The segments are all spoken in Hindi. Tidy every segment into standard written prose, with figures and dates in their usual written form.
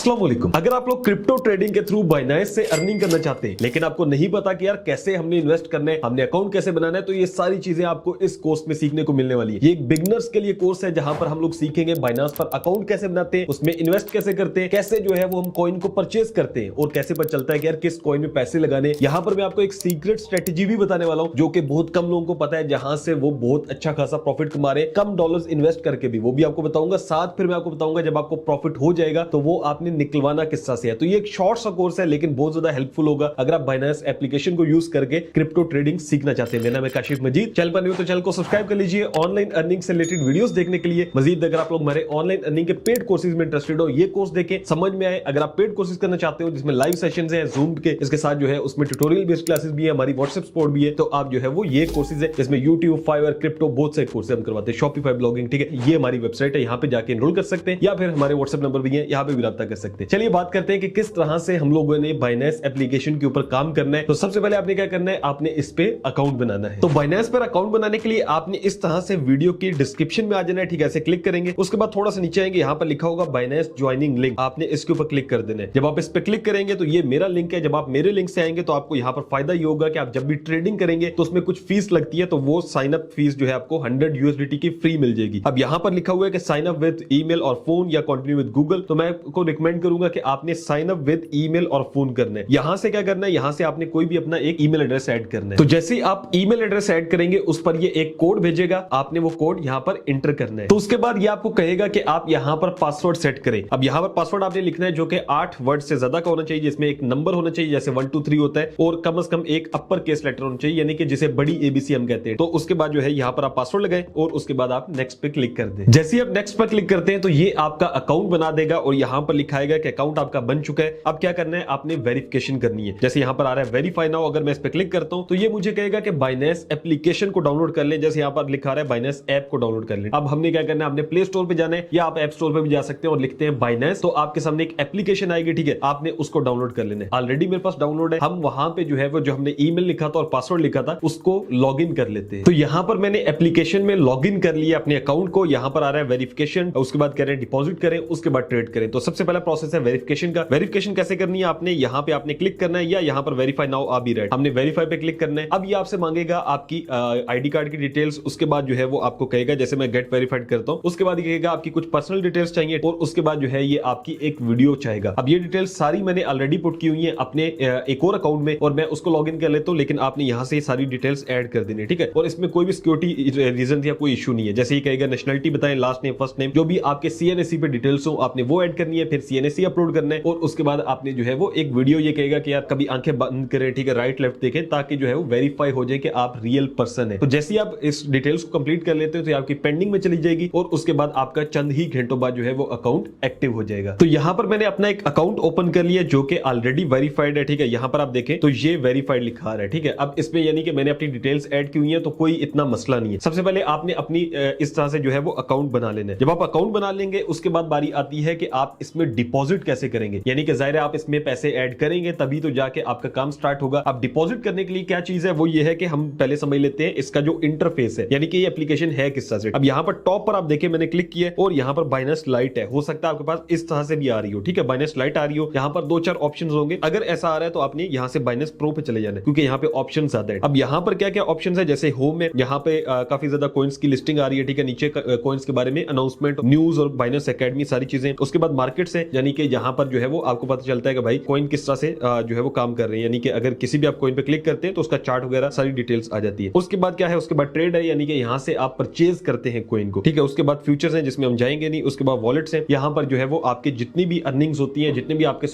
अस्सलाम वालेकुम। अगर आप लोग क्रिप्टो ट्रेडिंग के थ्रू बाइनेंस से अर्निंग करना चाहते हैं लेकिन आपको नहीं पता कि यार कैसे हमने इन्वेस्ट करना है, हमने अकाउंट कैसे बनाना है, तो ये सारी चीजें आपको इस कोर्स में सीखने को मिलने वाली है। ये एक बिगिनर्स के लिए कोर्स है जहां पर हम लोग सीखेंगे बाइनेंस पर अकाउंट कैसे बनाते हैं, उसमें इन्वेस्ट कैसे करते हैं, कैसे जो है वो हम कॉइन को परचेज करते हैं और कैसे पता चलता है कि यार किस कॉइन में पैसे लगाने। यहां पर मैं आपको एक सीक्रेट स्ट्रेटेजी भी बताने वाला हूं जो कि बहुत कम लोगों को पता है, जहां से वो बहुत अच्छा खासा प्रॉफिट कमा रहे हैं कम डॉलर्स इन्वेस्ट करके भी। वो भी आपको बताऊंगा, साथ फिर मैं आपको बताऊंगा जब आपको प्रॉफिट हो जाएगा तो वो आपने निकलवाना किस्सा से है। तो ये एक शॉर्ट सा कोर्स है लेकिन बहुत ज्यादा हेल्पफुल होगा अगर आप बाइनेंस एप्लीकेशन को यूज करके क्रिप्टो ट्रेडिंग सीखना चाहते हैं। मेरा नाम है काशिफ मजीद। चैनल पर न्यू तो चैनल को सब्सक्राइब कर लीजिए। ऑनलाइन अर्निंग से रिलेटेड वीडियोस देखने के लिए मजीद अगर आप लोग हमारे ऑनलाइन अर्निंग के पेड कोर्सेज में इंटरेस्टेड हो, ये कोर्स देखें, समझ में आए। अगर आप पेड कोर्सेज करना चाहते हो जिसमें लाइव सेशंस हैं जूम के, इसके साथ जो है उसमें ट्यूटोरियल बेस्ड क्लासेस भी है, हमारी व्हाट्सएप सपोर्ट भी है, तो आप जो है वो ये कोर्सेज है जिसमें यूट्यूब, फाइवर, क्रिप्टो बहुत से कोर्सेज हम करवाते हैं, शॉपिफाई ब्लॉगिंग, ठीक है। ये हमारी वेबसाइट है, यहाँ पे जाके एनरोल कर सकते हैं या फिर हमारे व्हाट्सएप नंबर भी है, यहाँ पे भी राब्ता कर सकते हैं। चलिए बात करते हैं कि किस तरह से हम लोगों ने बाइनेंस एप्लीकेशन के ऊपर काम करना है। तो सबसे पहले आपने क्या करना है, आपने इस पे अकाउंट बनाना है। तो बाइनेंस पर अकाउंट बनाने के लिए आपने इस तरह से वीडियो की डिस्क्रिप्शन में आ जाना है, ठीक है। ऐसे क्लिक करेंगे, उसके बाद थोड़ा सा नीचे आएंगे, यहाँ पर लिखा होगा बाइनेंस ज्वाइनिंग लिंक, आपने इसके ऊपर क्लिक कर देना है। जब आप इस पे क्लिक करेंगे तो ये मेरा लिंक है। जब आप मेरे लिंक से आएंगे तो आपको यहाँ पर फायदा ये होगा कि आप जब भी ट्रेडिंग करेंगे तो उसमें कुछ फीस लगती है, तो वो साइन अप फीस जो है आपको 100 USDT की फ्री मिल जाएगी। अब यहाँ पर लिखा हुआ है कि साइन अप विद ईमेल और फोन या कंटिन्यू विद गूगल, तो मैं आपको रिकमेंड करूंगा कि आपने साइन अप विद ईमेल और फोन करना है। यहां से क्या करना है, यहां से आपने कोई भी अपना एक ईमेल एड्रेस ऐड करना है। तो जैसे ही आप ईमेल एड्रेस ऐड करेंगे उस पर ये एक कोड भेजेगा, आपने वो कोड यहां पर एंटर करना है। तो उसके बाद ये आपको कहेगा कि आप यहां पर पासवर्ड सेट करें। अब यहां पर पासवर्ड आपने लिखना है जो कि 8 वर्ड से ज्यादा का होना चाहिए, जिसमें एक नंबर होना चाहिए जैसे 1 2 3 होता है, और कम से कम एक अपर केस लेटर होना चाहिए, यानी कि जिसे बड़ी ABC हम कहते हैं। तो उसके बाद जो है यहां पर आप पासवर्ड लगाएं और उसके बाद आप नेक्स्ट पे क्लिक कर दें। जैसे ही आप नेक्स्ट पर क्लिक करते हैं तो ये आपका अकाउंट बना देगा और यहां पर लिखाएगा कि अकाउंट आपका बन चुका है। अब क्या करना है, आपने वेरिफिकेशन करनी है। जैसे यहां पर आ रहा है वेरीफाई नाउ, अगर मैं इस पे क्लिक करता हूं तो ये मुझे कहेगा कि बाइनेंस एप्लीकेशन को डाउनलोड कर ले। जैसे यहां पर लिखा रहा है बाइनेंस ऐप को डाउनलोड कर ले। अब हमने क्या करना है, आपने प्ले स्टोर पे जाना है या आप ऐप स्टोर पे भी जा सकते हैं और लिखते हैं बाइनेंस, तो आपके सामने एक एप्लीकेशन आएगी, ठीक है। आपने उसको डाउनलोड कर लेना है। ऑलरेडी मेरे पास डाउनलोड है। हम वहां पे जो है वो जो हमने ईमेल लिखा था और पासवर्ड लिखा था उसको लॉग इन कर लेते हैं। तो यहां पर मैंने एप्लीकेशन में लॉग इन कर लिया अपने अकाउंट को। यहां पर आ रहा है वेरिफिकेशन, उसके बाद कह रहे हैं डिपॉजिट करें, उसके बाद ट्रेड करें। तो सबसे पहला प्रोसेस है वेरिफिकेशन का। वेरिफिकेशन कैसे करनी है, आपने यहां पे आपने क्लिक करना है या यहां पर वेरीफाई नाउ आ भी रहा है, हमने वेरीफाई पे क्लिक करना है। अब ये आपसे मांगेगा आपकी आईडी कार्ड की डिटेल्स, उसके बाद जो है वो आपको कहेगा, जैसे मैं गेट वेरीफाइड करता हूं, उसके बाद ये कहेगा आपकी कुछ पर्सनल डिटेल्स चाहिए और उसके बाद जो है ये आपकी एक वीडियो चाहेगा। अब ये डिटेल्स सारी मैंने ऑलरेडी पुट की हुई है अपने एक और अकाउंट में और मैं उसको लॉग इन कर लेता हूं, लेकिन आपने यहां से सारी डिटेल्स ऐड कर देनी है, ठीक है। और इसमें कोई भी सिक्योरिटी रीजन या कोई इशू नहीं है। जैसे ही कहेगा नेशनलिटी बताएं, लास्ट नेम, फर्स्ट नेम, जो भी आपके CNSE पे डिटेल्स हो आपने वो ऐड करनी है, फिर CNSE अपलोड करना है और उसके बाद आपने जो है वो एक वीडियो, ये कहेगा कि यार कभी आंखें बंद करें, ठीक है, राइट लेफ्ट देखें, ताकि जो है वो वेरीफाई हो जाए कि आप रियल पर्सन है। तो जैसे ही आप इस डिटेल्स को कंप्लीट कर लेते हो तो आपकी पेंडिंग में चली जाएगी और उसके बाद आपका चंद ही घंटों बाद जो है वो अकाउंट एक्टिव हो जाएगा। तो यहां पर मैंने अपना एक अकाउंट ओपन कर लिया जो कि ऑलरेडी वेरीफाइड है, ठीक है। यहां पर आप देखें तो ये वेरीफाइड लिखा रहा है, ठीक है। अब इसमें यानी कि मैंने अपनी डिटेल्स ऐड की हुई है तो कोई इतना मसला नहीं है। सबसे पहले आपने अपनी इस तरह से जो है वो अकाउंट बना लेना है। जब आप अकाउंट बना लेंगे उसके बाद बारी आती है कि आप इसमें डिपॉजिट कैसे करेंगे, यानी कि जाहिर है आप इसमें पैसे ऐड करेंगे तभी तो जाके आपका काम स्टार्ट होगा। अब डिपॉजिट करने के लिए क्या चीज है, वो ये है कि हम पहले समझ लेते हैं इसका जो इंटरफेस है, यानी कि ये एप्लीकेशन है किस तरह से। अब यहाँ पर टॉप पर आप देखें मैंने क्लिक किया और यहाँ पर बाइनेंस लाइट है, हो सकता है आपके पास इस तरह से भी आ रही हो, ठीक है, बाइनेंस लाइट आ रही हो। यहाँ पर 2-4 ऑप्शंस होंगे, अगर ऐसा आ रहा है तो आपने यहाँ से बाइनेंस प्रो पे चले जाना है क्योंकि यहाँ पे ऑप्शन ज्यादा है। अब यहाँ पर क्या क्या ऑप्शन है, जैसे होम में यहाँ पे काफी ज्यादा कॉइन्स की लिस्टिंग आ रही है, ठीक है। नीचे कॉइन्स के बारे में अनाउंसमेंट, न्यूज और बाइनेंस एकेडमी सारी चीजें। उसके बाद मार्केट से, यानी कि यहाँ पर जो है वो आपको पता चलता है कि भाई कॉइन किस तरह से जो है वो काम कर रहे हैं, यानी कि अगर किसी भी आप कॉइन पे क्लिक करते हैं तो उसका चार्ट वगैरह सारी डिटेल्स आ जाती है। उसके बाद क्या है, उसके बाद ट्रेड है, यानी कि यहाँ से आप परचेज करते हैं कॉइन को, ठीक है। उसके बाद फ्यूचर्स हैं जिसमें हम जाएंगे नहीं। उसके बाद वॉलेट्स हैं, यहाँ पर जो है वो आपके जितनी भी अर्निंग्स होती है, जितने भी आपके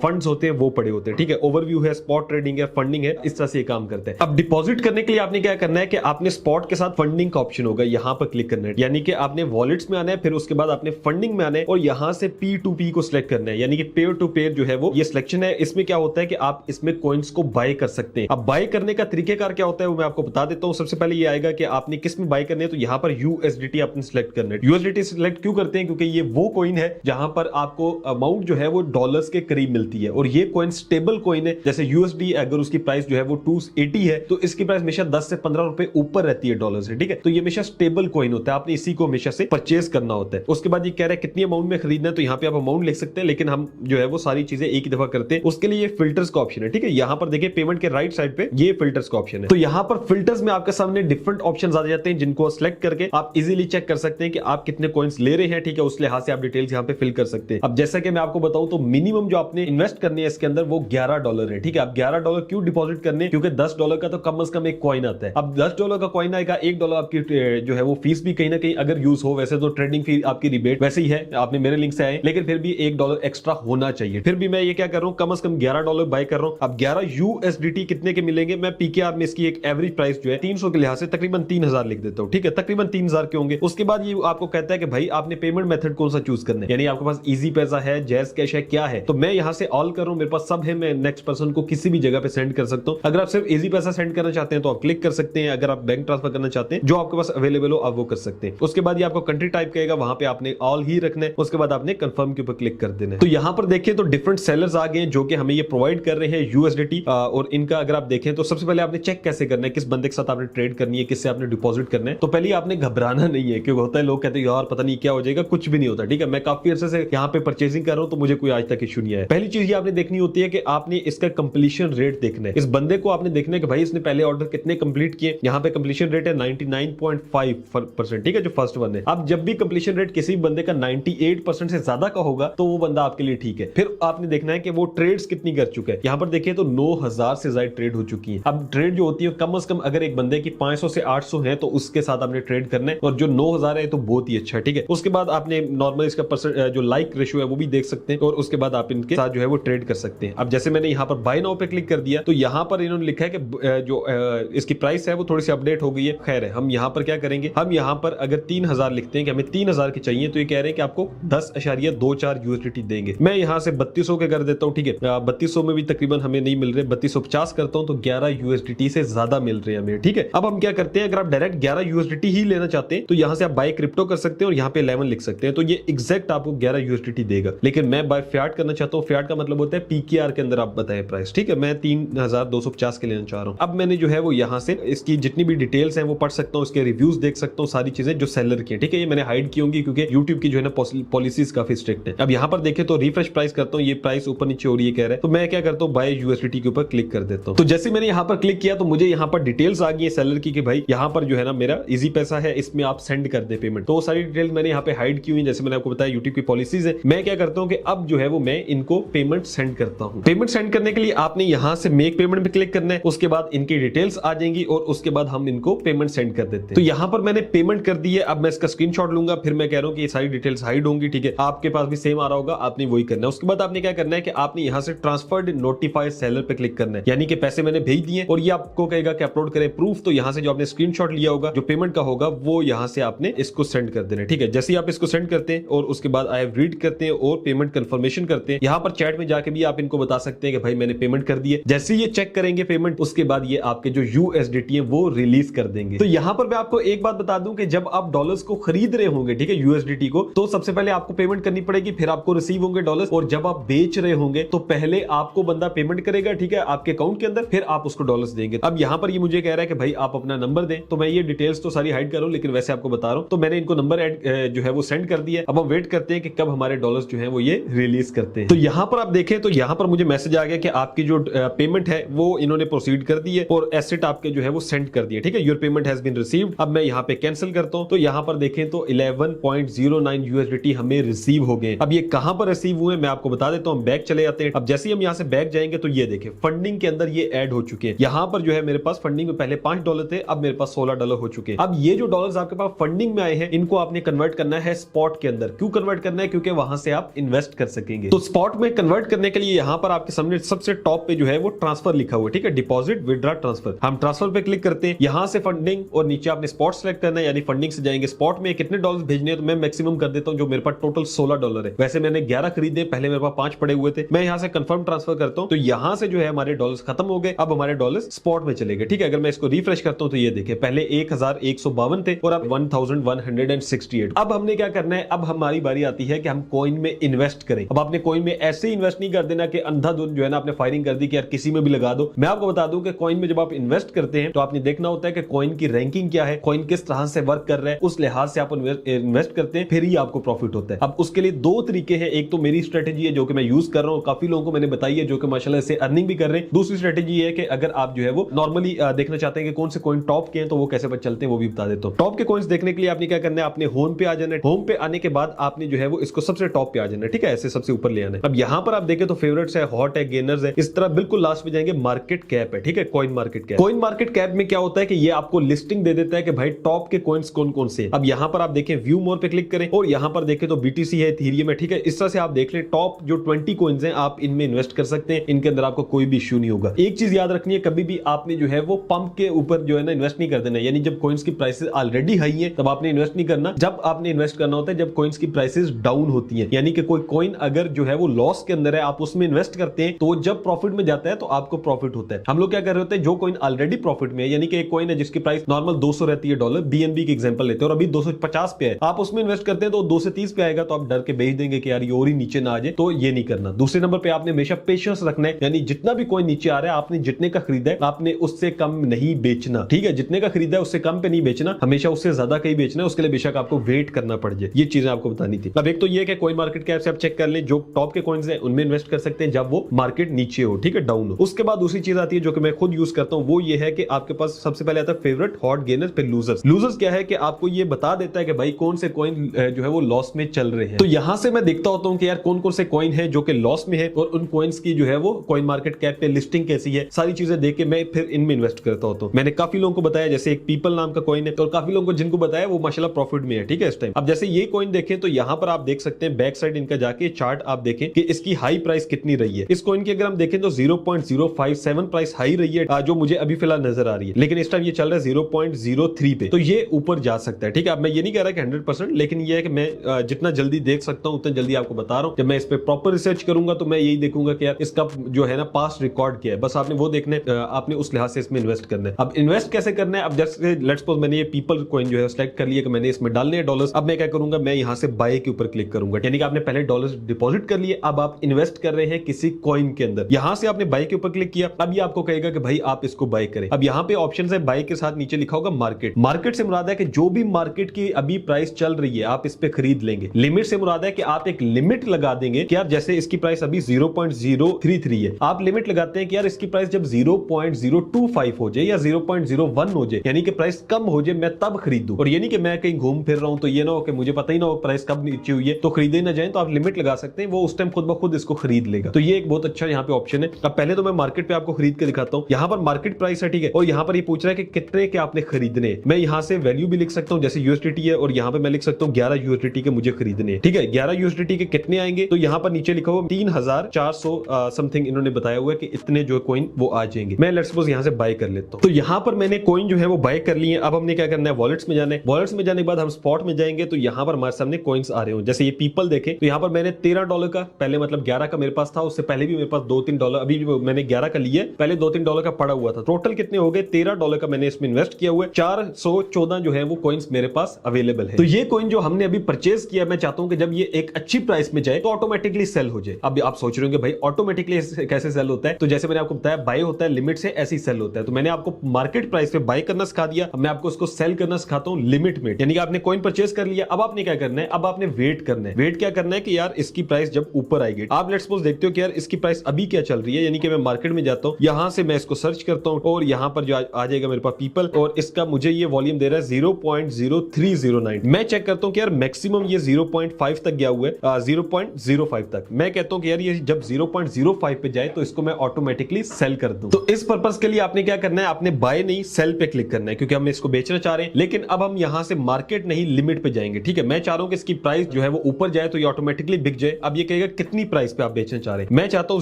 फंड्स होते हैं वो पड़े होते हैं, ठीक है। ओवरव्यू है, स्पॉट ट्रेडिंग है, फंडिंग है, इस तरह से काम करते हैं। अब डिपॉजिट करने के लिए आपने क्या करना है कि आपने स्पॉट के साथ फंडिंग का ऑप्शन होगा, यहाँ पर क्लिक करना है, यानी कि आपने वॉलेट्स में आना है, फिर उसके बाद आपने फंडिंग में आना है और यहाँ से P2P को सिलेक्ट करना है, यानी कि पेयर टू पेयर जो है वो ये सिलेक्शन है। इसमें क्या होता है कि आप इसमें कॉइन्स को बाय कर सकते हैं। अब बाय करने का तरीकेकार क्या होता है वो मैं आपको बता देता हूं। सबसे पहले ये आएगा कि आपने किस में बाय करने है, तो यहाँ पर USDT आपने सिलेक्ट करना है। USDT सिलेक्ट क्यों करते हैं, क्योंकि ये वो कॉइन है जहां पर आपको अमाउंट जो है वो डॉलर्स के करीब मिलती है और ये कॉइन स्टेबल कॉइन है। जैसे USD अगर उसकी प्राइस जो है वो 280 है तो इसकी प्राइस हमेशा 10 से 15 रुपए ऊपर रहती है डॉलर से, ठीक है। तो ये हमेशा स्टेबल कॉइन होता है, आपने इसी को हमेशा से परचेज करना होता है। उसके बाद ये कह रहा है कितनी अमाउंट में खरीदना है, तो यहाँ पे आप अमाउंट लिख सकते हैं, लेकिन हम जो है वो सारी चीजें एक ही दफा करते हैं। उसके लिए ये फिल्टर्स का ऑप्शन है, ठीक है। यहाँ पर देखिए पेमेंट के राइट साइड पे ये फिल्टर्स का ऑप्शन है। तो यहाँ पर फिल्टर्स में आपके सामने डिफरेंट ऑप्शंस आ जाते हैं, जिनको सिलेक्ट करके आप इजीली चेक कर सकते हैं कि आप कितने कॉइन्स ले रहे हैं, ठीक है। उस लिहाज से आप डिटेल्स यहाँ पे फिल कर सकते हैं। अब जैसा कि मैं आपको बताऊं तो मिनिमम जो आपने इन्वेस्ट करनी है इसके अंदर वो $11 है, ठीक है। आप $11 क्यों डिपॉजिट करने, क्योंकि $10 का तो कम से कम एक कॉइन आता है। अब $10 का कॉइन आएगा, $1 आपकी जो है वो फीस भी कहीं ना कहीं अगर यूज हो, वैसे तो ट्रेडिंग फी आपकी रिबेट वैसे ही है, आपने मेरे लिंक से आए, लेकिन फिर भी $1 एक्स्ट्रा होना चाहिए। फिर भी मैं ये क्या कर रहा हूं, कम से कम $11 बाय कर रहा हूं। अब 11 USDT कितने के मिलेंगे, मैं पीकेआर में इसकी एक एवरेज प्राइस जो है 300 के लिहाज से तकरीबन 3000 लिख देता हूं, ठीक है। तकरीबन 3000 के होंगे। उसके बाद ये आपको कहता है कि भाई आपने पेमेंट मेथड कौन सा चूज करना है, यानी आपके पास इजी पैसा है, जैज कैश है, क्या है। तो मैं यहां से ऑल कर रहा हूं, मेरे पास सब है, मैं नेक्स्ट पर्सन को किसी भी जगह पे सेंड कर सकता हूं। अगर आप सिर्फ इजी पैसा सेंड करना चाहते हैं तो आप क्लिक कर सकते हैं। अगर आप बैंक ट्रांसफर करना चाहते हैं, जो आपके पास अवेलेबल हो आप वो कर सकते हैं। उसके बाद ये आपको कंट्री टाइप कहेगा, वहां पे आपने ऑल ही रखना है। उसके बाद आपने कंफर्म के ऊपर क्लिक कर देना है। तो यहां पर देखिए तो डिफरेंट सेलर्स आ गए हैं जो कि हमें ये प्रोवाइड कर रहे हैं USDT, और इनका अगर आप देखें तो सबसे पहले आपने चेक कैसे करना है, किस बंदे के साथ आपने ट्रेड करनी है, किससे आपने डिपॉजिट करना है। तो पहले आपने घबराना नहीं है, क्योंकि होता है लोग कहते हैं यार पता नहीं क्या हो जाएगा, कुछ भी नहीं होता, ठीक है। मैं काफी अरसे से यहाँ पे परचेसिंग कर रहा हूं तो मुझे कोई आज तक इशू नहीं आया। पहली चीज ये आपने देखनी होती है कि आपने इसका कंप्लीशन रेट देखना है। इस बंदे को आपने देखना है कि भाई इसने पहले ऑर्डर कितने कंप्लीट किए। यहाँ पे कंप्लीशन रेट है 99.5%, ठीक है, जो फर्स्ट वन है। अब जब भी कंप्लीशन रेट किसी बंदे का 98% से ज्यादा का होगा तो वो बंदा आपके लिए ठीक है। फिर आपने देखना है कि वो ट्रेड्स कितनी कर चुका है। यहाँ पर देखिए तो 9000 से ज्यादा ट्रेड हो चुकी है। अब ट्रेड जो होती है कम से कम अगर एक बंदे की 500 से 800 है तो उसके साथ आपने ट्रेड करना है, और जो 9000 है तो बहुत ही अच्छा, ठीक है। उसके बाद आपने नॉर्मल इसका जो लाइक रेशियो है वो भी देख सकते हैं, और उसके बाद आप इनके साथ जो है वो ट्रेड कर सकते हैं। अब जैसे मैंने यहाँ पर बाय नाउ पे क्लिक कर दिया तो यहाँ पर इन्होंने लिखा है कि जो इसकी प्राइस है वो थोड़ी सी अपडेट हो गई है। खैर है, हम यहाँ पर क्या करेंगे, हम यहाँ पर अगर 3000 लिखते हैं कि हमें 3000 की चाहिए, तो ये कह रहे हैं कि आपको 10.24 USDT देंगे। मैं यहाँ से 3200 के कर देता हूँ, ठीक है। 3200 में भी तकरीबन हमें नहीं मिल रहे, 3250 करता हूँ तो 11 USDT से ज्यादा मिल रहे हैं हमें, ठीक है। अब हम क्या करते हैं, अगर आप डायरेक्ट 11 USDT ही लेना चाहते हैं तो यहाँ से आप बाय क्रिप्टो कर सकते हैं और यहाँ पे 11 लिख सकते हैं, तो ये एग्जैक्ट आपको 11 USDT देगा। लेकिन मैं बाय फियाट करना चाहता हूँ, फियाट का मतलब होता है पीकेआर के अंदर आप बताए प्राइस, ठीक है। मैं 3250 के लेना चाह रहा हूँ। अब मैंने जो है वो यहाँ से इसकी जितनी भी डिटेल्स हैं वो पढ़ सकता हूँ, उसके रिव्यूज देख सकता हूँ, सारी चीजें जो सेलर की है, ठीक है। ये मैंने हाइड की होंगी क्योंकि यूट्यूब की जो है ना पॉलिसीज काफी स्ट्रिक्ट है। अब यहाँ पर देखें तो रिफ्रेश प्राइस करता हूँ, ये प्राइस ऊपर नीचे हो रही है कह रहा है, तो मैं क्या करता हूँ बाय USDT के ऊपर क्लिक कर देता हूँ। तो जैसे मैंने यहाँ पर क्लिक किया तो मुझे यहाँ पर डिटेल्स आ गई है सेलर की कि भाई यहाँ पर जो है ना मेरा इजी पैसा है, इसमें आप सेंड कर दे पेमेंट। तो सारी डिटेल्स मैंने यहाँ पे हाइड की हुई, जैसे मैंने आपको बताया यूट्यूब की पॉलिसीज है। मैं क्या करता हूँ कि अब जो है वो मैं इनको पेमेंट सेंड करता हूँ। पेमेंट सेंड करने के लिए आपने यहाँ से मेक पेमेंट पे क्लिक करना है, उसके बाद इनकी डिटेल्स आ जाएंगी और उसके बाद हम इनको पेमेंट सेंड कर देते हैं। तो यहाँ पर मैंने पेमेंट कर दी है। अब मैं इसका स्क्रीनशॉट लूंगा, फिर मैं कह रहा हूँ कि ये सारी डिटेल्स हाइड होंगी, ठीक है। आपके पास भी सेम आ रहा होगा, आपने वही करना है। उसके बाद आपने क्या करना है कि आपने यहाँ से ट्रांसफर्ड नोटिफाइड सेलर पे क्लिक करना है, यानी कि पैसे मैंने भेज दिए और ये आपको कहेगा कि अपलोड करें प्रूफ। तो यहाँ से जो आपने स्क्रीनशॉट लिया होगा जो पेमेंट का होगा वो यहाँ से आपने इसको सेंड कर देना है, ठीक है। जैसे ही आप इसको सेंड करते हैं और उसके बाद आई हैव रीड करते हैं और पेमेंट कंफर्मेशन करते हैं, यहाँ पर चैट में जाके भी आप इनको बता सकते हैं कि भाई मैंने पेमेंट कर दी है। जैसे ये चेक करेंगे पेमेंट, उसके बाद ये आपके जो USDT है वो रिलीज कर देंगे। तो यहाँ पर मैं आपको एक बात बता दूं कि जब आप डॉलर्स को खरीद रहे होंगे, ठीक है, USDT को, तो सबसे पहले आपको पेमेंट करनी पड़ेगी, फिर आपको रिसीव होंगे डॉलर्स, और जब आप बेच रहे होंगे तो पहले आपको बंदा पेमेंट करेगा, ठीक है, आपके अकाउंट के अंदर, फिर आप उसको डॉलर्स देंगे। अब यहाँ पर ये मुझे कह रहा है कि भाई आप अपना नंबर दें, तो मैं ये डिटेल्स तो सारी हाइड करूं, लेकिन वैसे आपको बता रहा हूं। तो मैंने इनको नंबर जो है वो सेंड कर दिया। अब हम वेट करते हैं कि कब हमारे डॉलर्स जो है वो ये रिलीज करते हैं। तो यहाँ पर आप देखें तो यहाँ पर मुझे मैसेज आ गया कि आपकी जो पेमेंट है वो इन्होंने प्रोसीड कर दी है और एसेट आपके जो है वो सेंड कर दिए, ठीक है। Your payment has been received. अब मैं यहाँ पे कैंसिल करता हूँ तो यहाँ पर देखें तो 11.09 USDT हमें रिसीव हो गए। अब ये कहां पर रिसीव हुए मैं आपको बता देता हूँ। बैक चले जाते हैं। अब जैसे ही हम यहाँ से बैक जाएंगे तो ये देखें फंडिंग के अंदर ये ऐड हो चुके हैं। यहाँ पर जो है मेरे पास फंडिंग में पहले $5 थे, अब मेरे पास $16 हो चुके हैं। अब ये जो डॉलर्स आपके पास फंडिंग में आए हैं इनको आपने कन्वर्ट करना है स्पॉट के अंदर। क्यों कन्वर्ट करना है? क्योंकि वहां से आप इन्वेस्ट कर सकेंगे। तो स्पॉट में कन्वर्ट करने के लिए यहाँ पर आपके सामने सबसे टॉप पे जो है वो ट्रांसफर लिखा हुआ है, ठीक है, डिपॉजिट विड्रॉ ट्रांसफर। हम ट्रांसफर पे क्लिक करते हैं, यहाँ से फंडिंग और नीचे आपने स्पॉट सेलेक्ट करना है, यानी फंडिंग से जाएंगे स्पॉट में कितने डॉलर भेजने हैं। तो मैं मैक्सिमम कर देता हूँ, जो मेरे पास टोटल $16 है। वैसे मैंने 11 खरीदे, पहले मेरे पास 5 पड़े हुए थे। मैं यहाँ से कंफर्म ट्रांसफर करता हूँ तो यहाँ से जो है हमारे डॉलर्स खत्म हो गए। अब हमारे डॉलर्स स्पॉट में चले गए, ठीक है। अगर मैं इसको रिफ्रेश करता हूँ तो ये देखिए पहले 1152 थे और अब 1168। अब हमने क्या करना है, अब हमारी बारी आती है कि हम कॉइन में इन्वेस्ट करें। अब आपने कॉइन में ऐसे ही इन्वेस्ट नहीं कर देना कि अंधाधुंध जो है ना आपने फायरिंग कर दी कि यार किसी में भी लगा दो। मैं आपको बता दूं कि कॉइन में जब आप इन्वेस्ट करते हैं तो आपने देखना होता है कि कॉइन की रैंकिंग क्या है, कॉइन किस तरह से वर्क कर रहा है, उस लिहाज से आप इन्वेस्ट करते हैं, फिर ही आपको प्रॉफिट होता है। अब उसके लिए 2 तरीके तरीके हैं। एक तो मेरी स्ट्रेटेजी है जो कि मैं यूज कर रहा हूं, काफी लोगों को मैंने बताई है जो कि माशाल्लाह से अर्निंग भी कर रहे हैं। दूसरी स्ट्रेटेजी है कि अगर आप जो है वो नॉर्मली देखना चाहते हैं कि कौन से कॉइन टॉप के हैं तो वो कैसे चलते हैं वो भी बता देता हूं। टॉप के कॉइन्स देखने के लिए आपने क्या करना है, आपने होम पे आ जाना है। होम पे आने के बाद आपने जो है वो इसको सबसे टॉप पे आ जाना है, ठीक है, ऐसे सबसे ऊपर ले आना है। अब यहां पर आप देखें तो फेवरेट्स है, हॉट है, गेनर्स है, इस तरह बिल्कुल लास्ट में जाएंगे मार्केट कैप है, ठीक है, coin market cap. Coin market cap में क्या होता है कि ये आपको लिस्टिंग दे देता है कि भाई टॉप के कॉइन्स कौन कौन से। अब यहां पर आप देखें व्यू मोर पे क्लिक करें और यहां पर देखें तो बीटीसी है, इथेरियम है, ठीक है, इस तरह से आप देख लें टॉप जो 20 कॉइन्स हैं आप इनमें इन्वेस्ट कर सकते हैं। इनके अंदर आपको कोई भी इश्यू नहीं होगा। एक चीज याद रखनी है, कभी भी आपने जो है वो पंप के ऊपर जो है ना इन्वेस्ट नहीं कर देना, यानी जब कॉइन्स की प्राइसेस ऑलरेडी हाई है तब आपने इन्वेस्ट नहीं करना। जब आपने इन्वेस्ट करना होता है जब कॉइन्स की प्राइसेस डाउन होती है, यानी कि कोई कॉइन अगर जो है वो लॉस के अंदर है आप उसमें इन्वेस्ट करते हैं तो जब प्रॉफिट में जाता है तो आपको प्रॉफिट होता है। हम लोग क्या कर रहे होते हैं, जो कॉइन ऑलरेडी प्रॉफिट में है, यानी कि एक कॉइन है जिसकी प्राइस नॉर्मल 200 रहती है डॉलर, बीएनबी की एग्जांपल लेते हैं और अभी 250 पे है, आप उसमें इन्वेस्ट करते हैं तो 2 से 30 पे आएगा तो आप डर के बेच देंगे कि यार ये और ही नीचे ना आ जाए, तो ये नहीं करना। दूसरे नंबर पे आपने हमेशा पेशेंस रखना है, यानी जितना भी कॉइन नीचे आ रहा है आपने जितने का खरीदा है आपने उससे कम नहीं बेचना, ठीक है, जितने का खरीदा है उससे कम पे नहीं बेचना, हमेशा उससे ज्यादा का ही बेचना है। उसके लिए बेशक आपको वेट करना पड़ जाए, ये चीजें आपको बतानी थी। अब एक तो ये कि कॉइन मार्केट कैप से आप चेक कर ले जो टॉप के कॉइन्स हैं उनमें इन्वेस्ट कर सकते हैं जब वो मार्केट नीचे हो, ठीक है, डाउन हो। उसके बाद दूसरी चीज आती है जो कि मैं खुद यूज करता हूं, वो ये है कि आपके पास सबसे पहले आता है फेवरेट, हॉट, गेनर, फिर लूजर्स। लूजर्स क्या है कि आपको ये बता देता है कि भाई कौन से कॉइन जो है वो लॉस में चल रहे हैं। तो यहां से मैं देखता होता हूं कि यार कौन कौन से कॉइन है जो कि लॉस में है और उन कॉइन्स की जो है वो कॉइन मार्केट कैप पे लिस्टिंग कैसी है, सारी चीजें देख के मैं फिर इनमें इन्वेस्ट करता होता हूं। मैंने काफी लोगों को बताया, जैसे एक पीपल नाम का कॉइन है और काफी लोगों को जिनको बताया वो माशाल्लाह प्रॉफिट में है, ठीक है, इस टाइम। अब जैसे ये कॉइन देखें तो यहां पर आप देख सकते हैं बैक साइड इनका जाके चार्ट आप देखें कि इसकी हाई प्राइस कितनी रही है। इस कॉइन की अगर हम देखें तो 0.057 प्राइस हाई रही है जो मुझे अभी फिलहाल नजर आ रही है, लेकिन इस टाइम ये चल रहा है 0.03 पे, तो ये ऊपर जा सकता है, ठीक है। अब मैं ये नहीं कह रहा कि 100%, लेकिन ये है कि मैं जितना जल्दी देख सकता हूं उतना जल्दी आपको बता रहा हूं। जब मैं इस पे प्रॉपर रिसर्च करूंगा तो मैं यही देखूंगा कि यार इसका जो है ना पास्ट रिकॉर्ड क्या है, बस आपने वो देखना है, आपने उस लिहाज से इसमें इन्वेस्ट करना है। अब इन्वेस्ट कैसे करना है, अब जैसे लेट्स सपोज मैंने ये पीपल कॉइन जो है सिलेक्ट कर लिया कि मैंने इसमें डालने हैं डॉलर्स। अब मैं क्या करूंगा, मैं यहां से बाय के ऊपर क्लिक करूंगा, यानी कि आपने पहले डॉलर्स डिपॉजिट कर लिए, अब आप इन्वेस्ट कर रहे हैं किसी कॉइन के अंदर। यहां से आपने बाय के ऊपर क्लिक किया, अब ये आपको कहेगा कि भाई आप इसको बाय करें। अब यहां पे ऑप्शंस है, बाय के साथ नीचे लिखा होगा मार्केट। मार्केट से मुराद है कि जो भी मार्केट की अभी प्राइस चल रही है आप इस पे खरीद लेंगे। लिमिट से मुराद है कि आप एक लिमिट लगा देंगे कि यार जैसे इसकी प्राइस अभी 0.033 है, आप लिमिट लगाते हैं कि यार इसकी प्राइस जब 0.025 हो जाए या 0.01 हो जाए, यानी कि प्राइस कम हो जाए, मैं तब खरीदूं। और ये नहीं कि मैं कहीं घूम फिर रहा हूं तो ये ना हो कि मुझे पता ही ना हो प्राइस कब नीचे हुई है तो खरीदे ना जाए, तो आप लिमिट लगा सकते हैं, वो उस टाइम खुद ब खुद इसको खरीद लेगा। तो ये एक बहुत अच्छा यहाँ पे ऑप्शन है। अब पहले तो मैं मार्केट पे आपको खरीद के दिखाता हूँ। यहाँ पर मार्केट प्राइस है, ठीक है, और यहाँ पर ये पूछ रहा है कि कितने के आपने खरीदने। मैं यहाँ से वैल्यू भी लिख सकता हूँ, जैसे यूएसडीटी है, और यहाँ पे मैं लिख सकता हूँ 11 यूएसडीटी के मुझे खरीदने हैं, ठीक है। 11 यूएसडीटी के कितने आएंगे, तो यहाँ पर नीचे लिखा हुआ 3400 समथिंग इन्होंने बताया हुआ है कि इतने जो कॉइन वो आ जाएंगे। मैं लेट्स सपोज यहाँ से बाय कर लेता हूँ। तो यहाँ पर मैंने कॉइन जो है वो बाय कर लिए। अब हमने क्या करना है, वॉलेट्स में जाना है। वॉलेट्स में जाने के बाद हम स्पॉट में जाएंगे तो यहाँ पर हमारे सामने कॉइन्स आ रहे हो, जैसे ये पीपल देखें तो यहाँ पर मैंने $13 का, पहले मतलब 11 का मेरे पास था, उससे पहले भी मेरे पास $2-3, अभी मैंने 11 का लिया, पहले $2-3 का पड़ा हुआ था। टोटल कितने हो गए, $13 का मैंने इसमें इन्वेस्ट किया हुआ है। 414 जो है वो कॉइन्स मेरे पास अवेलेबल है। तो ये कॉइन जो हमने अभी परचेज किया, मैं चाहता हूं कि जब ये एक अच्छी प्राइस में जाए तो ऑटोमेटिकली सेल हो जाए। अब आप सोच रहे होंगे भाई ऑटोमेटिकली कैसे सेल होता है, तो जैसे मैंने आपको बताया बाय होता है लिमिट से, ऐसे ही सेल होता है। तो मैंने आपको मार्केट प्राइस पे बाय करना सिखा दिया, अब मैं आपको उसको सेल करना सिखाता हूं लिमिट में, यानी कि आपने कॉइन परचेज कर लिया, अब आपने क्या करना है, अब आपने वेट करना है। वेट क्या करना है कि यार इसकी प्राइस जब ऊपर आएगी, आप लेट्स सपोज देखते हो कि यार इसकी प्राइस अभी क्या चल रही है, यानी कि मैं मार्केट में जाता हूं, यहां से मैं इसको सर्च करता हूं और यहां पर जो आ जाएगा मेरे पास पीपल, और इसका मुझे ये वॉल्यूम दे रहा है 0.0309। मैं चेक करता हूं कि यार मैक्सिमम ये 0.5 तक गया हुआ है, 0.05 तक। मैं कहता हूं कि यार ये जब 0.05 पे जाए तो इसको मैं ऑटोमेटिकली सेल कर दूं। तो इस पर्पस के लिए आपने क्या करना है, आपने बाय नहीं सेल पे क्लिक करना है, क्योंकि हम इसको बेचना चाह रहे हैं। लेकिन अब हम यहां से मार्केट नहीं लिमिट पे जाएंगे, ठीक है। मैं चाह रहा हूं कि इसकी प्राइस जो है वो ऊपर जाए तो ये ऑटोमेटिकली बिक जाए। अब ये कहेगा कितनी प्राइस पे आप बेचना चाह रहे हैं, मैं चाहता हूं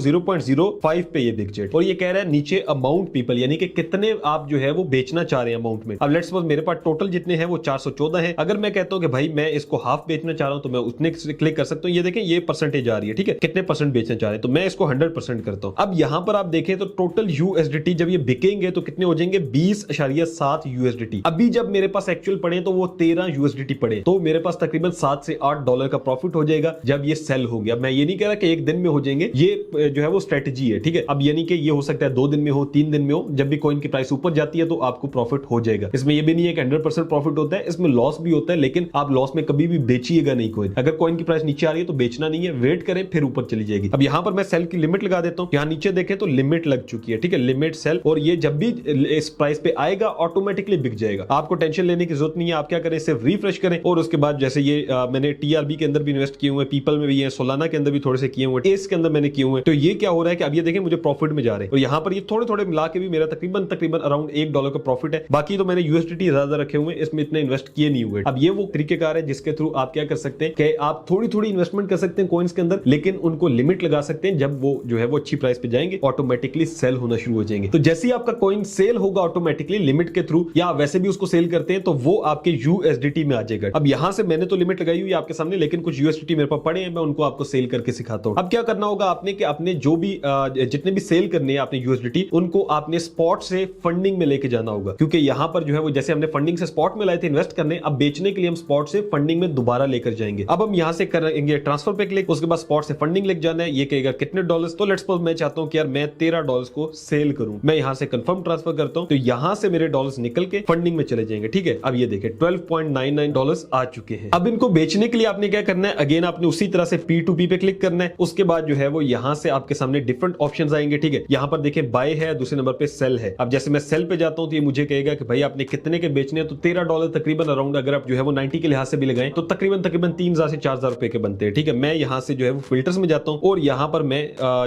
0.05 पे ये बिक जाए, और ये कह रहा है नीचे अमाउंट पीपल, यानी कि कितने आप जो है वो बेचना चाह रहे हैं अमाउंट में। अब लेट्स सपोज मेरे पास टोटल जितने हैं वो 414 है। अगर मैं कहता हूं कि भाई मैं इसको हाफ बेचना चाह रहा हूं तो मैं उतने क्लिक कर सकता हूं। ये देखें ये परसेंटेज आ रही है, ठीक है, कितने परसेंट बेचना चाह रहे हैं, तो मैं इसको 100% करता हूं। अब यहां पर आप देखें तो टोटल यूएसडीटी जब ये बिकेंगे तो कितने हो जाएंगे, 20.7 यूएसडीटी। अभी जब मेरे पास एक्चुअल पड़े तो वो 13 यूएसडीटी पड़े, तो मेरे पास तकरीबन 7 से 8 डॉलर का प्रॉफिट हो जाएगा जब ये सेल हो गया। मैं ये नहीं कह रहा कि एक दिन में हो जाएंगे, ये जो है वो स्ट्रेटेजी है, ठीक है। अब यानी कि ये हो सकता है 2 दिन में हो, 3 दिन में हो, जब भी कॉइन की प्राइस ऊपर जाती है तो आपको प्रॉफिट हो जाएगा। इसमें ये भी नहीं है कि 100% प्रॉफिट होता है, इसमें लॉस भी होता है, लेकिन आप लॉस में कभी भी बेचिएगा नहीं कॉइन। अगर कॉइन की प्राइस नीचे आ रही है तो बेचना नहीं है, वेट करें फिर ऊपर चली जाएगी। अब यहां पर मैं सेल की लिमिट लगा देता हूं, यहां नीचे देखें तो लिमिट लग चुकी है, ठीक है, लिमिट सेल, और ये जब भी इस प्राइस पे आएगा ऑटोमेटिकली बिक जाएगा, आपको टेंशन लेने की जरूरत नहीं है। आप क्या करें, सिर्फ रिफ्रेश करें और उसके बाद जैसे ये मैंने टीआरबी के अंदर भी इन्वेस्ट किए हुए, पीपल में भी है, सोलाना के अंदर भी थोड़े से किए हुए, एस के अंदर मैंने किए हुए, तो ये क्या हो रहा है कि अब ये देखें मुझे प्रॉफिट में जा रहे हैं, और यहां पर ये थोड़े थोड़े मिला के भी मेरा तकरीबन अराउंड $1 का प्रॉफिट है। बाकी तो मैंने यूएसडीटी ज्यादा रखे हुए, इसमें इतने इन्वेस्ट किए नहीं हुए। अब ये वो तरीकेकार है जिसके थ्रू आप क्या कर सकते हैं कि आप थोड़ी थोड़ी इन्वेस्टमेंट कर सकते हैं कॉइन्स के अंदर, लेकिन उनको लिमिट लगा सकते हैं, जब वो जो है वो अच्छी प्राइस पे जाएंगे ऑटोमेटिकली सेल होना शुरू हो जाएंगे। तो जैसे ही आपका कॉइन सेल होगा ऑटोमेटिकली लिमिट के थ्रू, या वैसे भी उसको सेल करते हैं तो वो आपके यूएसडीटी में आ जाएगा। अब यहां से मैंने तो लिमिट लगाई हुई है आपके सामने, लेकिन कुछ यूएसडीटी मेरे पास पड़े हैं, मैं उनको आपको सेल करके सिखाता हूं। अब क्या करना होगा आपने कि अपने जो भी जितने भी सेल करने हैं आपने यूएसडीटी, उनको आपने स्पॉट से फंडिंग में लेके जाना होगा, क्योंकि यहां पर जो है वो जैसे हमने फंडिंग से स्पॉट में लाए थे इन्वेस्ट करने, अब बेचने के लिए हम स्पॉट से फंडिंग में दोबारा लेकर जाएंगे। अब हम यहां से करेंगे ट्रांसफर पे क्लिक, उसके बाद स्पॉट से फंडिंग लेके जाना है, ये कहेगा कितने डॉलर्स, तो लेट्स सपोज मैं चाहता हूं कि यार मैं $13 को सेल करूं, मैं यहां से कंफर्म ट्रांसफर करता हूं, तो यहां से मेरे डॉलर्स निकल के फंडिंग में चले जाएंगे, ठीक है। अब ये देखें $12.99 आ चुके हैं। अब इनको बेचने के लिए आपने क्या करना है, अगेन आपने उसी तरह से P2P पे क्लिक करना है, उसके बाद जो है वो यहां से आपके सामने डिफरेंट ऑप्शंस आएंगे, ठीक है। यहां पर देखें बाय है, दूसरे नंबर पे सेल है। अब जैसे मैं सेल पे जाता हूं तो ये मुझे कहेगा कि भाई आपने कितने के बेचने हैं, तो $13 तकरीबन अराउंड, अगर आप जो है वो 90 के लिहाज से भी लगाएं तो तकरीबन 3,000 से 4,000 रुपए के बनते हैं, ठीक है। मैं यहां से जो है वो फिल्टर्स में जाता हूं और यहां पर मैं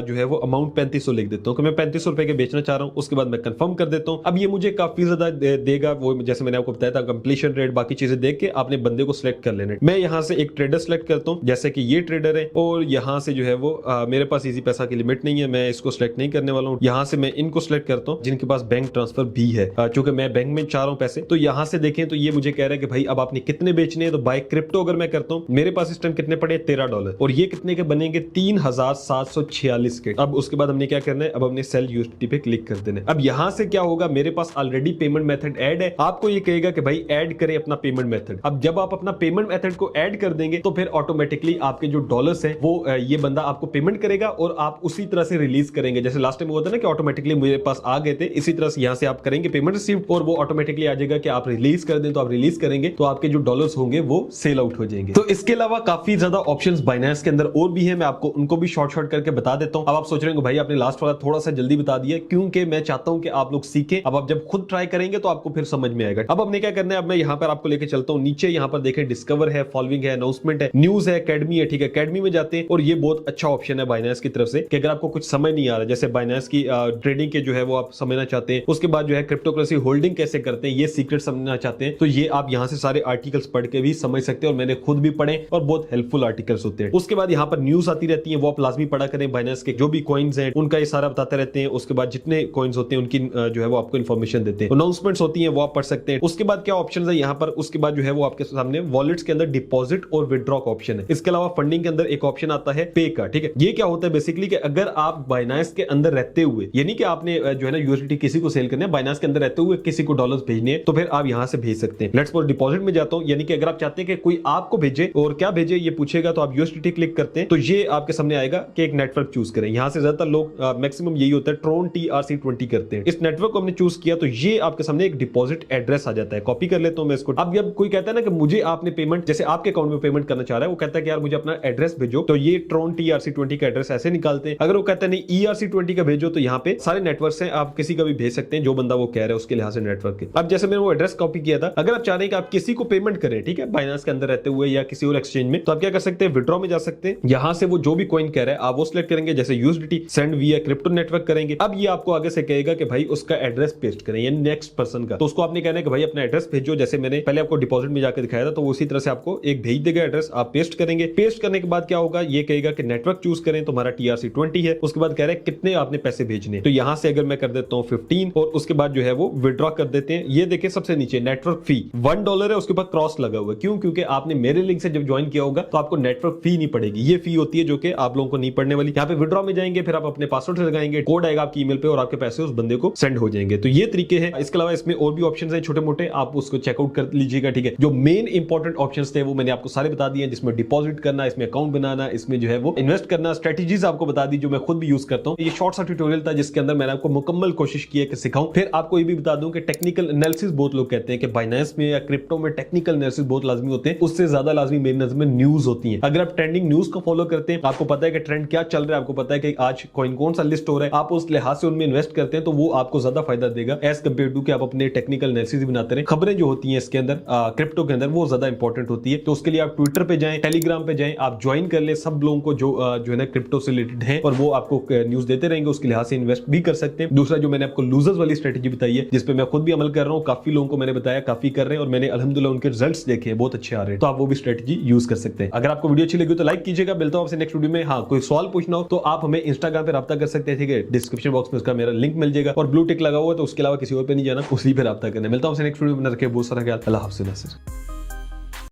जो है वो अमाउंट 3500 लिख देता हूं कि मैं 3500 रुपए के बेचना चाह रहा हूं। उसके बाद मैं कंफर्म कर देता हूं। अब ये मुझे काफी ज्यादा देगा, वो जैसे मैंने आपको बताया था कंप्लीशन रेट, बाकी चीजें देख के आपने बंदे को सिलेक्ट कर लेना है। मैं यहां से एक ट्रेडर सिलेक्ट करता हूं, जैसे कि ये ट्रेडर है, और यहां से जो है वो मेरे पास इजी पैसा की लिमिट नहीं है, मैं इसको सिलेक्ट नहीं करने वाला हूं। यहां से मैं इनको सिलेक्ट करता हूं जिनके पास बैंक ट्रांसफर भी है, चूंकि मैं बैंक में चाह रहा हूं पैसे। तो यहां से देखें तो ये मुझे कह रहा है कि भाई अब आपने कितने बेचने हैं, तो बाय क्रिप्टो अगर मैं करता हूं, मेरे पास इस टाइम कितने पड़े, $13, और ये कितने के बनेंगे, 3,746 के। अब उसके बाद हमने क्या करना है, अब हमने सेल यूएसडीटी पे क्लिक कर देना है। अब यहां से क्या होगा, मेरे पास ऑलरेडी पेमेंट मेथड ऐड है, आपको ये कहेगा कि भाई ऐड करें अपना पेमेंट मेथड। अब जब आप अपना पेमेंट मेथड को ऐड कर देंगे तो फिर ऑटोमेटिकली आपके जो डॉलर्स हैं वो ये बंदा आपको पेमेंट करेगा और आप उसी तरह से रिलीज करेंगे। जैसे लास्ट टाइम हुआ था ना कि ऑटोमेटिकली मेरे पास आ गए थे, इसी तरह से यहां से आप करेंगे पेमेंट रिसीव और वो ऑटोमेटिकली आ जाएगा कि आप रिलीज कर दें, तो आप रिलीज करेंगे तो आपके जो डॉलर्स होंगे वो सेल आउट हो जाएंगे। तो इसके अलावा काफी ज्यादा ऑप्शंस बाइनेंस के अंदर और भी है, मैं आपको उनको भी शॉर्ट करके बता देता हूं। अब आप सोच रहे हो भाई आपने लास्ट वाला थोड़ा सा जल्दी बता दिया, क्योंकि मैं चाहता हूं कि आप लोग सीखें। अब आप जब खुद ट्राई करेंगे तो आपको फिर समझ में आएगा। अब हमने क्या करना है, अब मैं यहां पर आपको लेके चलता हूं नीचे, यहां पर देखें डिस्कवर है, फॉलोइंग है, अनाउंसमेंट है, न्यूज है, एकेडमी है, ठीक है। एकेडमी में जाते हैं और ये बहुत अच्छा ऑप्शन है बाइनेंस की तरफ से कि अगर आपको कुछ समझ नहीं आ रहा, जैसे बाइनेंस की ट्रेडिंग के जो है वो आप समझना चाहते हैं, उसके बाद जो है क्रिप्टो करेंसी होल्डिंग कैसे करते हैं ये सीक्रेट समझना चाहते हैं, तो ये आप यहां से सारे आर्टिकल्स पढ़ के भी समझ सकते हैं, और मैंने खुद भी पढ़े और बहुत हेल्पफुल आर्टिकल्स होते हैं। उसके बाद यहां पर न्यूज आती रहती है, वो आप लाजमी पढ़ा करें। बाइनेंस के जो भी कॉइन्स हैं उनका ये सारा बताते रहते हैं। उसके बाद जितने कॉइन्स होते हैं उनकी जो है वो आपको इन्फॉर्मेशन देते हैं। अनाउंसमेंट्स होती हैं वो आप पढ़ सकते हैं। उसके बाद क्या ऑप्शन है यहाँ पर, उसके बाद जो है वो आपके सामने वॉलेट्स के अंदर डिपॉजिट और विड्रॉ का ऑप्शन है। इसके अलावा फंडिंग के अंदर एक ऑप्शन आता है पे का, ठीक है। ये क्या होता है बेसिकली कि अगर आप बाइनेंस के अंदर रहते हुए, यानी कि आपने जो है ना यूएसडीटी किसी को सेल करना है, बाइनेंस के अंदर रहते हुए किसी को डॉलर्स भेजने हैं, तो फिर आप यहां से भेज सकते हैं। लेट्स सपोज डिपॉजिट में जाता हूं, यानी कि अगर आप चाहते हैं कि कोई आपको भेजे और क्या भेजे ये पूछेगा, तो आप यूएसडीटी क्लिक करते हैं तो ये आपके सामने आएगा कि एक नेटवर्क चूज करें। यहां से ज्यादातर लोग मैक्सिमम यही होता है ट्रोन TRC20 करते हैं। इस नेटवर्क को हमने चूज किया तो ये आपके सामने एक डिपॉजिट एड्रेस आ जाता है। कॉपी कर लेता हूं मैं इसको। अब जब कोई कहता है ना कि मुझे आपने पेमेंट, जैसे आपके अकाउंट में पेमेंट करना चाह रहा है, वो कहता है कि यार मुझे अपना एड्रेस भेजो, तो ये ट्रोन TRC20 का एड्रेस ऐसे निकालते हैं। अगर वो कहता है नहीं ERC20 का भेजो, तो यहाँ पे सारे नेटवर्क हैं, आप किसी का भी भेज सकते हैं जो बंदा वो कह रहा है उसके लिहाज से नेटवर्क के। अब जैसे मैंने वो एड्रेस कॉपी किया था, अगर आप चाह रहे हैं कि आप किसी को पेमेंट करें, ठीक है, बाइनेंस के अंदर रहते हुए या किसी और एक्सचेंज में, तो आप क्या कर सकते हैं, विड्रॉ में जा सकते हैं। यहां से वो जो भी कॉइन कह रहा है आप वो सिलेक्ट करेंगे, जैसे यूएसडीटी सेंड विया क्रिप्टो नेटवर्क करेंगे। अब ये आपको आगे से कहेगा कि भाई उसका एड्रेस पेस्ट करें, यानी नेक्स्ट पर्सन का, तो उसको आपने कहना है कि भाई अपना एड्रेस भेजो। जैसे मैंने पहले आपको डिपॉजिट में जाकर दिखाया था, तो उसी तरह से आपको एक भेज देगा एड्रेस, आप पेस्ट करेंगे। पेस्ट करने के बाद क्या होगा, ये कहेगा कि नेटवर्क चूज करें, तो हमारा TRC20 है। उसके बाद कह रहा है कितने आपने पैसे भेजने, तो यहां से अगर मैं कर देता हूं 15, और उसके बाद जो है वो विड्रॉ कर देते हैं। ये देखिए सबसे नीचे नेटवर्क फी $1 है, उसके बाद क्रॉस लगा हुआ है। क्यों? क्योंकि आपने मेरे लिंक से जब ज्वाइन किया होगा तो आपको नेटवर्क फी नहीं पड़ेगी, ये फी होती है जो कि आप लोगों को नहीं पड़ने वाली। यहाँ पे विड्रॉ में जाएंगे, फिर आप अपने पासवर्ड लगाएंगे, कोड आएगा आपकी ईमेल पे और आपके पैसे उस बंदे को सेंड हो जाएंगे। तो ये तरीके हैं। इसके अलावा इसमें और भी ऑप्शंस हैं छोटे मोटे, आप उसको चेकआउट कर लीजिएगा, ठीक है। जो मेन इंपॉर्टेंट ऑप्शंस थे वो मैंने आपको सारे बता दिए, जिसमें डिपॉजिट करना, इसमें अकाउंट बनाना, इसमें जो है वो इन्वेस्ट करना, स्ट्रेटेजीज आपको बता दी जो मैं खुद भी यूज करता हूं। ये शॉर्ट सा ट्यूटोरियल था जिसके अंदर मैंने आपको मुकम्मल कोशिश की है कि सिखाऊं। फिर आपको ये भी बता दूं कि टेक्निकल एनालिसिस बहुत लोग कहते हैं कि बाइनेंस में या क्रिप्टो में टेक्निकल एनालिसिस बहुत लाजमी होते हैं, उससे ज्यादा लाजमी मेरी नजर में न्यूज होती है। अगर आप ट्रेंडिंग न्यूज को फॉलो करते हैं, आपको पता है कि ट्रेंड क्या चल रहा है, आपको पता है कि आज कॉइन कौन सा लिस्ट हो रहा है, आप उस लिहाज से उनमें इन्वेस्ट करते हैं तो वो आपको ज्यादा फायदा देगा एज कम्पेयर टू कि आप अपने टेक्निकल एनालिसिस बनाते रहे। खबरें जो होती हैं इसके अंदर क्रिप्टो के अंदर वो ज्यादा इंपॉर्टेंट होती है। तो उसके लिए आप ट्विटर पे जाएं, टेलीग्राम पे जाएं, आप ज्वाइन कर ले सब लोगों को जो है ना क्रिप्टो से रिलेटेड है और वो आपको न्यूज देते रहेंगे, उसके लिहाज से इन्वेस्ट भी कर सकते हैं। दूसरा जो मैंने आपको लूजर्स वाली स्ट्रेटेजी बताई है, जिसपे मैं खुद भी अमल कर रहा हूँ, काफी लोगों को मैंने बताया, काफी कर रहे हैं और मैंने अल्हम्दुलिल्लाह उनके रिजल्ट्स देखे बहुत अच्छे आ रहे हैं, तो आप वो भी स्ट्रेटेजी यूज कर सकते हैं। अगर आपको वीडियो अच्छी लगी तो लाइक कीजिएगा। मिलता हूं आपसे नेक्स्ट वीडियो में। हाँ, कोई सवाल पूछना हो तो आप हमें इंस्टाग्राम पे राब्ता कर सकते हैं, ठीक है, डिस्क्रिप्शन बॉक्स में उसका मेरा लिंक मिल जाएगा और ब्लू टिक लगा हुआ है तो उसके अलावा किसी और पे नहीं जाना, उसी पे राब्ता करना। मिलता हूं आपसे नेक्स्ट वीडियो में, रखे बहुत सारा ख्याल। अल्लाह हाफ़िज़।